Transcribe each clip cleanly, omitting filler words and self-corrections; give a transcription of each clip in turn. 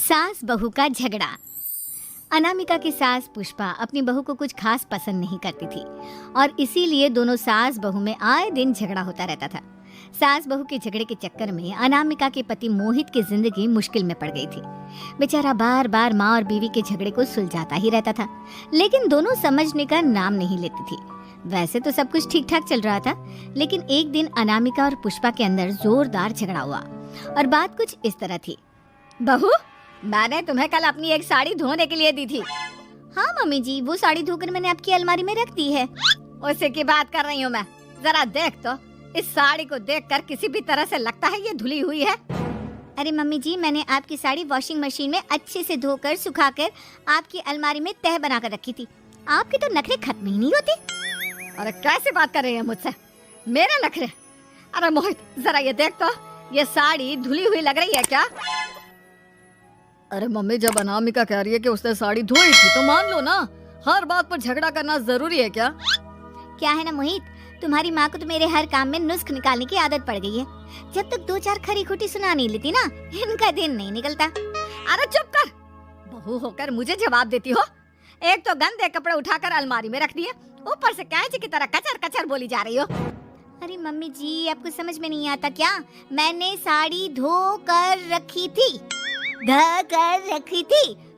सास बहू का झगड़ा। अनामिका की सास पुष्पा अपनी बहू को कुछ खास पसंद नहीं करती थी और इसीलिए दोनों सास बहू में आए दिन झगड़ा होता रहता था। सास बहू के झगड़े के चक्कर में अनामिका के पति मोहित की जिंदगी मुश्किल में पड़ गई थी। बेचारा बार बार माँ और बीवी के झगड़े को सुलझाता ही रहता था, लेकिन दोनों समझने का नाम नहीं लेती थी। वैसे तो सब कुछ ठीक ठाक चल रहा था, लेकिन एक दिन अनामिका और पुष्पा के अंदर जोरदार झगड़ा हुआ और बात कुछ इस तरह थी। बहू, मैंने तुम्हें कल अपनी एक साड़ी धोने के लिए दी थी। हाँ मम्मी जी, वो साड़ी धोकर मैंने आपकी अलमारी में रख दी है। उसी की बात कर रही हूँ मैं। जरा देख तो, इस साड़ी को देखकर किसी भी तरह से लगता है ये धुली हुई है। अरे मम्मी जी, मैंने आपकी साड़ी वॉशिंग मशीन में अच्छे से धोकर सुखाकर आपकी अलमारी में तह बनाकर रखी थी। आपके तो नखरे खत्म ही नहीं होते। अरे कैसे बात कर रही है मुझसे? मेरे नखरे? अरे मोहित, जरा ये देख तो, ये साड़ी धुली हुई लग रही है क्या? अरे मम्मी, जब अनामिका कह रही है कि उसने साड़ी धोई थी तो मान लो ना। हर बात पर झगड़ा करना जरूरी है क्या? क्या है ना मोहित, तुम्हारी माँ को तो मेरे हर काम में नुस्ख निकालने की आदत पड़ गई है। जब तक दो चार खरी खोटी सुना नहीं लेती ना, इनका दिन नहीं निकलता। अरे चुप कर, बहू होकर मुझे जवाब देती हो। एक तो गंदे कपड़े उठाकर अलमारी में रख दिए, ऊपर से कैंची की तरह कचर कचर बोली जा रही हो। अरे मम्मी जी, आपको समझ में नहीं आता क्या? मैंने साड़ी धो कर रखी थी।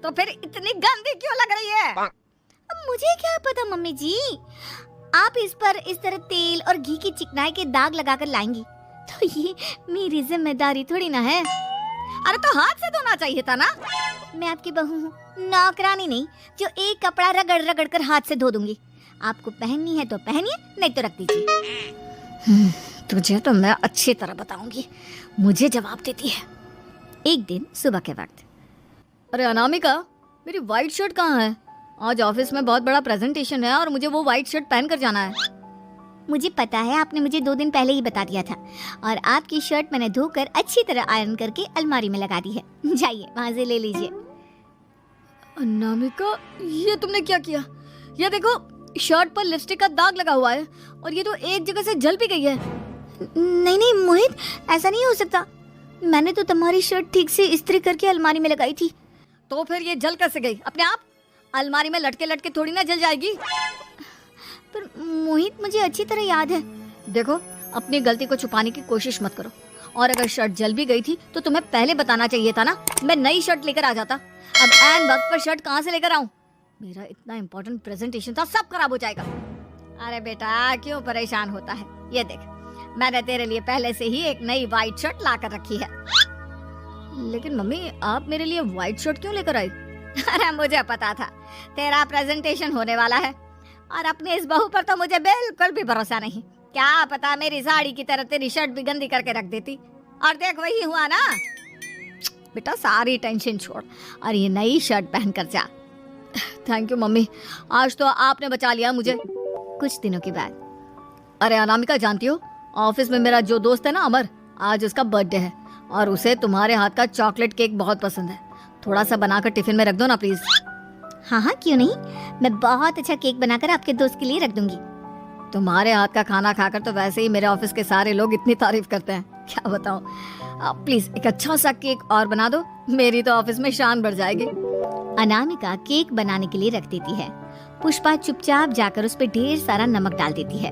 तो फिर इतनी गंदी क्यों लग रही है? अब मुझे क्या पता मम्मी जी, आप इस पर इस तरह तेल और घी की चिकनाई के दाग लगाकर लाएंगी तो ये मेरी जिम्मेदारी थोड़ी ना है। अरे तो हाथ से धोना चाहिए था ना। मैं आपकी बहू हूँ, नौकरानी नहीं जो एक कपड़ा रगड़ रगड़ कर हाथ से धो दूंगी। आपको पहननी है तो पहनिए, नहीं तो रख दीजिए। तुझे तो मैं अच्छी तरह बताऊंगी, मुझे जवाब देती है। एक दिन सुबह के वक्त, अरे अनामिका, मेरी व्हाइट शर्ट कहाँ है? आज ऑफिस में बहुत बड़ा प्रेजेंटेशन है और मुझे वो व्हाइट शर्ट पहन कर जाना है। मुझे पता है, आपने मुझे 2 दिन पहले ही बता दिया था और आपकी शर्ट मैंने धोकर अच्छी तरह आयरन करके अलमारी में लगा दी है। जाइए वहाँ से ले लीजिए। अनामिका, ये तुमने क्या किया? ये देखो, शर्ट पर लिपस्टिक का दाग लगा हुआ है और ये तो एक जगह से जल भी गई है। नहीं नहीं मोहित, ऐसा नहीं हो सकता। मैंने तो तुम्हारी शर्ट ठीक से इस्त्री करके अलमारी में लगाई थी। तो फिर ये जल कैसे गई? अपने आप अलमारी में लटके लटके थोड़ी ना जल जाएगी। पर मोहित, मुझे अच्छी तरह याद है। देखो, अपनी गलती को छुपाने की कोशिश मत करो। और अगर शर्ट जल भी गई थी तो तुम्हें पहले बताना चाहिए था ना। मैं नई शर्ट लेकर आ जाता। अब ऐन वक्त पर शर्ट कहाँ से लेकर आऊं? मेरा इतना इम्पोर्टेंट प्रेजेंटेशन था, सब खराब हो जाएगा। अरे बेटा, क्यों परेशान होता है? ये देख, मैंने तेरे लिए पहले से ही एक नई व्हाइट शर्ट ला कर रखी है। लेकिन मम्मी, आप मेरे लिए व्हाइट शर्ट क्यों लेकर आई? अरे मुझे पता था तेरा प्रेजेंटेशन होने वाला है और अपनी इस बहू पर तो मुझे बिल्कुल भी भरोसा नहीं। क्या पता मेरी साड़ी की तरह तेरी शर्ट भी गंदी करके रख देती। और देख, वही हुआ ना। बेटा, सारी टेंशन छोड़ और ये नई शर्ट पहन कर जा। थैंक यू मम्मी, आज तो आपने बचा लिया मुझे। कुछ दिनों के बाद, अरे अनामिका, जानती हो, ऑफिस में मेरा जो दोस्त है ना अमर, आज उसका बर्थडे है और उसे तुम्हारे हाथ का चॉकलेट केक बहुत पसंद है। थोड़ा सा बनाकर टिफिन में रख दो ना प्लीज। हाँ हाँ, क्यों नहीं। मैं बहुत अच्छा केक बनाकर आपके दोस्त के लिए रख दूंगी। तुम्हारे हाथ का खाना खाकर तो वैसे ही मेरे ऑफिस के सारे लोग इतनी तारीफ करते हैं, क्या बताऊं। आप प्लीज एक अच्छा सा केक और बना दो, मेरी तो ऑफिस में शान बढ़ जाएगी। अनामिका केक बनाने के लिए रख देती है। पुष्पा चुपचाप जाकर उस पर ढेर सारा नमक डाल देती है।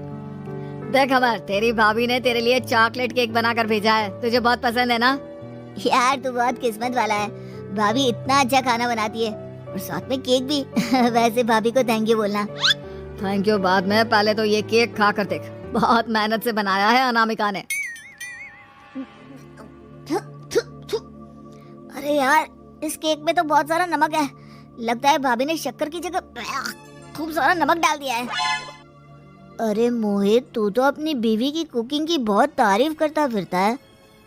देख अमर, तेरी भाभी ने तेरे लिए चॉकलेट केक बनाकर भेजा है, तुझे बहुत पसंद है ना? यार, तू बहुत किस्मत वाला है। भाभी इतना अच्छा खाना बनाती है और साथ में केक भी। वैसे भाभी को थैंक यू बोलना। थैंक यू बाद में, पहले तो ये केक खा कर देख। बहुत मेहनत से बनाया है अनामिका ने। अरे यार, इस केक में तो बहुत सारा नमक है। लगता है भाभी ने शक्कर की जगह खूब सारा नमक डाल दिया है। अरे मोहित, तू तो अपनी बीवी की कुकिंग की बहुत तारीफ करता फिरता है।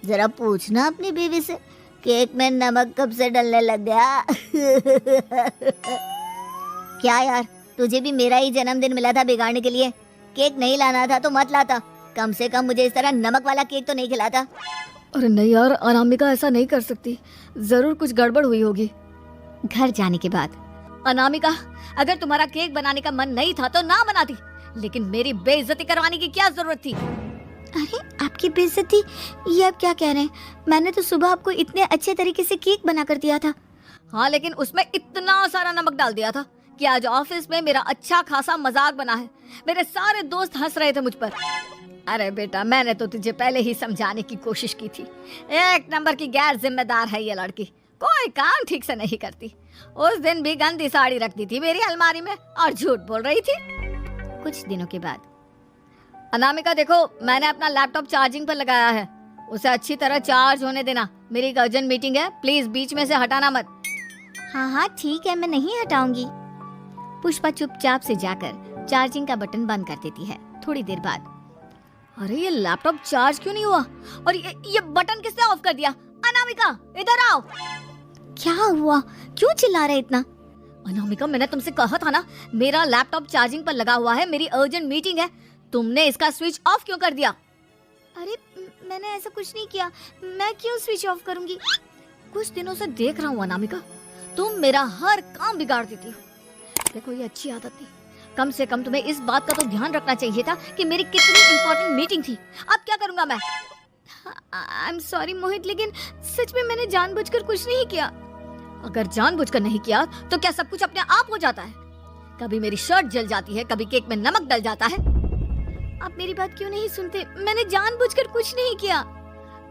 जरा पूछना अपनी बीवी से, केक में नमक कब से डलने लग गया? क्या यार, तुझे भी मेरा ही जन्मदिन मिला था बिगाड़ने के लिए? केक नहीं लाना था तो मत लाता। कम से कम मुझे इस तरह नमक वाला केक तो नहीं खिलाता। अरे नहीं यार, अनामिका ऐसा नहीं कर सकती, जरूर कुछ गड़बड़ हुई होगी। घर जाने के बाद, अनामिका, अगर तुम्हारा केक बनाने का मन नहीं था तो ना बनाती, लेकिन मेरी बेइज्जती करवाने की क्या जरूरत थी? अरे आपकी बेइज्जती, ये आप क्या कह रहे हैं? मैंने तो सुबह आपको इतने अच्छे तरीके से केक बना कर दिया था हाँ, लेकिन उसमें इतना सारा नमक डाल दिया था कि आज ऑफिस में मेरा अच्छा खासा मजाक बना है। मेरे सारे दोस्त हंस रहे थे मुझ पर। अरे बेटा, मैंने तो तुझे पहले ही समझाने की कोशिश की थी। एक नंबर की गैर जिम्मेदार है ये लड़की, कोई काम ठीक से नहीं करती। उस दिन भी गंदी साड़ी रख दी थी मेरी अलमारी में और झूठ बोल रही थी। कुछ दिनों के बाद, अनामिका देखो, मैंने अपना लैपटॉप चार्जिंग पर लगाया है, उसे अच्छी तरह चार्ज होने देना। मेरी एक अर्जेंट मीटिंग है, प्लीज बीच में से हटाना मत। हाँ हाँ ठीक है, मैं नहीं हटाऊंगी। पुष्पा चुपचाप से जाकर चार्जिंग का बटन बंद कर देती है। थोड़ी देर बाद, अरे ये लैपटॉप चार्ज क्यों नहीं हुआ? और ये बटन किसने ऑफ कर दिया? अनामिका, इधर आओ। क्या हुआ? क्यों चिल्ला रहे इतना? अनामिका, मैंने तुमसे कहा था ना, मेरा लैपटॉप चार्जिंग पर लगा हुआ है, मेरी अर्जेंट मीटिंग है। तुमने इसका स्विच ऑफ क्यों कर दिया? अरे मैंने ऐसा कुछ नहीं किया, मैं क्यों स्विच ऑफ करूंगी? कुछ दिनों से देख रहा हूँ अनामिका, तुम मेरा हर काम बिगाड़ देती हो। देखो, ये अच्छी आदत थी। कम से कम तुम्हें इस बात का तो ध्यान रखना चाहिए था कि मेरी कितनी इंपॉर्टेंट मीटिंग थी। अब क्या करूंगा मैं? आई एम सॉरी मोहित, लेकिन सच में मैंने जानबूझकर कुछ नहीं किया। अगर जानबूझकर नहीं किया तो क्या सब कुछ अपने आप हो जाता है? कभी मेरी शर्ट जल जाती है, कभी केक में नमक डल जाता है। आप मेरी बात क्यों नहीं सुनते? मैंने जानबूझकर कुछ नहीं किया।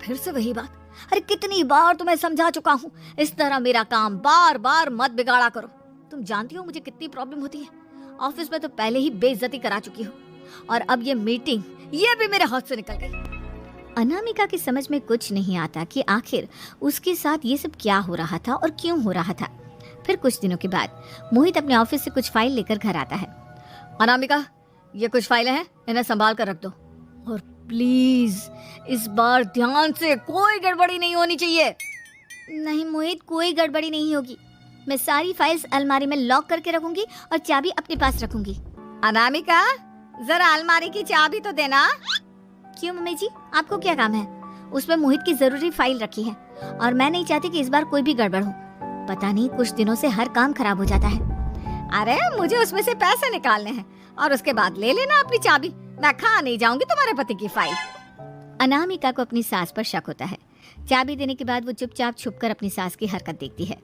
फिर से वही बात। अरे कितनी बार तुम्हें समझा चुका हूँ, इस तरह मेरा काम बार बार मत बिगाड़ा करो। तुम जानती हो मुझे कितनी प्रॉब्लम होती है। ऑफिस में तो पहले ही बेइज्जती करा चुकी हो, और अब ये मीटिंग, ये भी मेरे हाथ से निकल गई। अनामिका की समझ में कुछ नहीं आता कि आखिर उसके साथ ये सब क्या हो रहा था और क्यों हो रहा था। फिर कुछ दिनों के बाद मोहित अपने ऑफिस से कुछ फाइल लेकर घर आता है। अनामिका, ये कुछ फाइलें हैं, इन्हें संभाल कर रख दो। और प्लीज इस बार ध्यान से, कोई गड़बड़ी नहीं होनी चाहिए। नहीं मोहित, कोई गड़बड़ी नहीं होगी। मैं सारी फाइल्स अलमारी में लॉक करके रखूंगी और चाबी अपने पास रखूंगी। अनामिका, जरा अलमारी की चाबी तो देना। क्यों मम्मी जी, आपको क्या काम है? उसमें मोहित की जरूरी फाइल रखी है और मैं नहीं चाहती कि इस बार कोई भी गड़बड़ हो। पता नहीं, कुछ दिनों से हर काम खराब हो जाता है। अरे मुझे उसमें से पैसे निकालने हैं और उसके बाद ले लेना अपनी चाबी। मैं खा नहीं जाऊंगी तुम्हारे पति की फाइल। अनामिका को अपनी सास पर शक होता है। चाबी देने के बाद वो चुपचाप छुपकर अपनी सास की हरकत देखती है।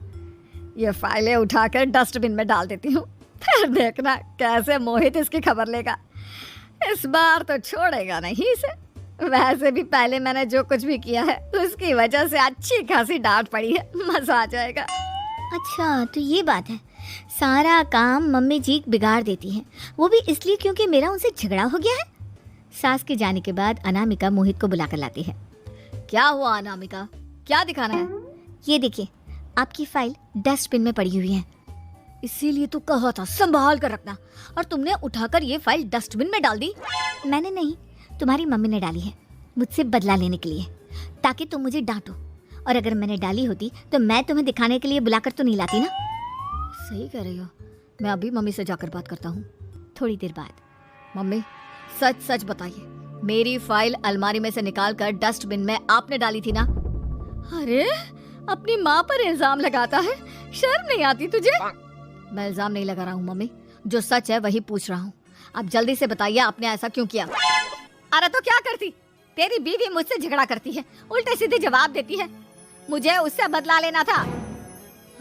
ये फाइलें उठाकर डस्टबिन में डाल देती हूँ, फिर देखना कैसे मोहित इसकी खबर लेगा। इस बार तो छोड़ेगा नहीं इसे। वैसे भी पहले मैंने जो कुछ भी किया है उसकी वजह से अच्छी खासी डांट पड़ी है, मजा आ जाएगा। अच्छा, तो ये बात है। सारा काम मम्मी जी बिगाड़ देती हैं, वो भी इसलिए क्योंकि मेरा उनसे झगड़ा हो गया है। सास के जाने के बाद अनामिका मोहित को बुलाकर लाती है। क्या हुआ अनामिका, क्या दिखाना है? ये देखिए, आपकी फाइल डस्टबिन में पड़ी हुई है। इसीलिए तो कहा था संभाल कर रखना, और तुमने उठाकर ये फाइल डस्टबिन में डाल दी। मैंने नहीं, तुम्हारी मम्मी ने डाली है, मुझसे बदला लेने के लिए, ताकि तुम मुझे डांटो। और अगर मैंने डाली होती तो मैं तुम्हें दिखाने के लिए बुलाकर तो नहीं लाती ना। सही कह रही हो, मैं अभी मम्मी से जाकर बात करता हूँ। थोड़ी देर बाद, मम्मी सच सच बताइए, मेरी फाइल अलमारी में से निकालकर डस्टबिन में आपने डाली थी ना? अरे अपनी माँ पर इल्जाम लगाता है, शर्म नहीं आती तुझे? मैं इल्जाम नहीं लगा रहा हूँ मम्मी, जो सच है वही पूछ रहा हूँ। आप जल्दी से बताइए आपने ऐसा क्यों किया? अरे तो क्या करती, तेरी बीवी मुझसे झगड़ा करती है, उल्टे सीधे जवाब देती है, मुझे उससे बदला लेना था।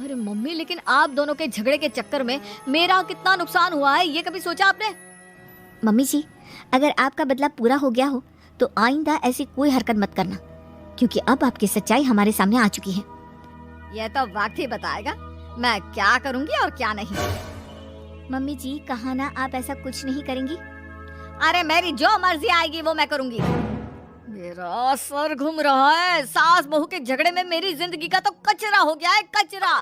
अरे मम्मी, लेकिन आप दोनों के झगड़े के चक्कर में मेरा कितना नुकसान हुआ है, ये कभी सोचा आपने? मम्मी जी, अगर आपका बदला पूरा हो गया हो तो आइंदा ऐसी कोई हरकत मत करना, क्योंकि अब आपकी सच्चाई हमारे सामने आ चुकी है। यह तो वक्त ही बताएगा मैं क्या करूंगी और क्या नहीं। मम्मी जी, कहा ना आप ऐसा कुछ नहीं करेंगी। अरे मेरी जो मर्जी आएगी वो मैं करूंगी। मेरा सर घूम रहा है, सास बहू के झगड़े में मेरी जिंदगी का तो कचरा हो गया है, कचरा।